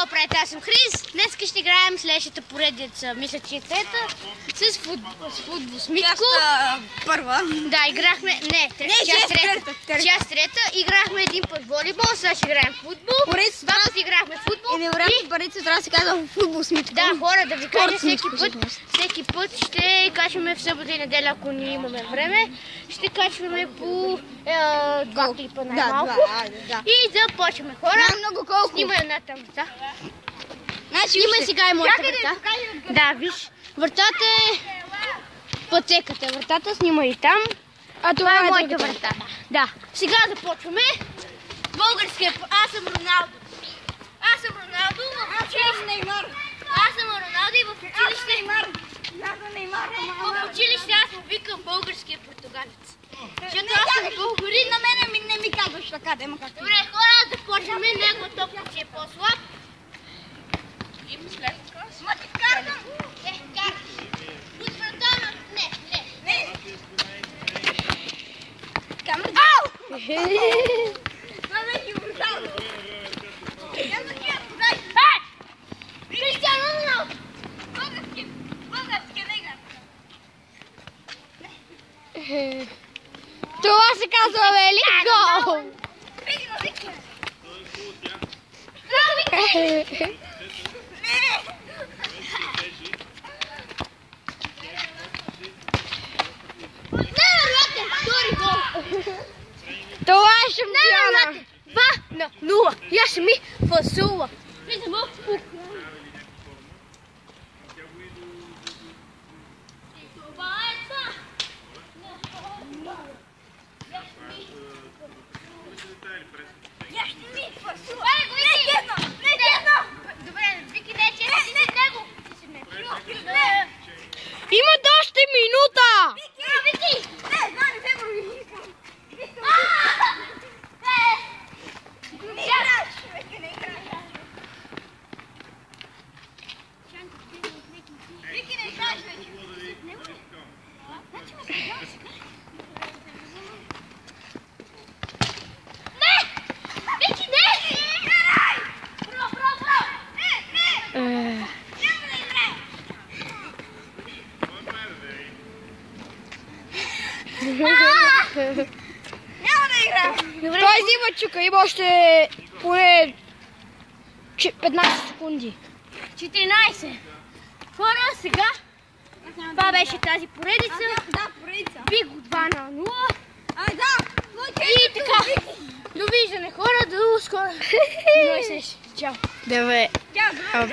какво правите? Аз съм Хрис. Днес ще играем следващата поредица, мисля, че е трета, с футбол с Митко. Част първа. Да, играхме, част трета. Играхме един път волейбол, сега ще играем футбол. Два пъти играхме футбол. И невероятно парица трябва да се казва футбол с Митко. Да, хора, да ви кажа, всеки път ще качваме в събота и неделя, ако не имаме време. Ще качваме по 2 клипа най-малко. И да почваме, хора. Много колко. Снимай една таблица. Снимай сега и моята врата. Да, виж. Вратата е пътеката. Вратата снимай и там. А това е моята врата. Да. Сега започваме. Българския... Аз съм Роналдо. Аз съм Роналдо в училище. Неймар. Аз съм Роналдо и в училище. В училище аз му викам българския португалец. Защото аз съм българин. На мене не ми казваш така, да има как. Добре, хора, започваме. Него топът е по-слаб. И последно крас. Ма ти вкарвам. От врата, не. Камера. Ау! Това беше брутално. Кристиано Роналдо! Българския негър. Това се казва Вели гол! Невероятен втори гол! Това е шампиона! 2-0. Я ще ми фасула. Влизам в Украина. И това е това. Я ще ми фасула! Добре, Вики, не, че си с него. Има още минута! Вики! Не се искам. Вики не играеш вече. Вики, не! Браво! Няма да играем. Той взима чука, има още поне 15 секунди. 14. Хора, сега това беше тази поредица. Да, поредица. Би го 2-0. Да. И така. Довиждане, хора, до скоро. Чао. Давай. Чао.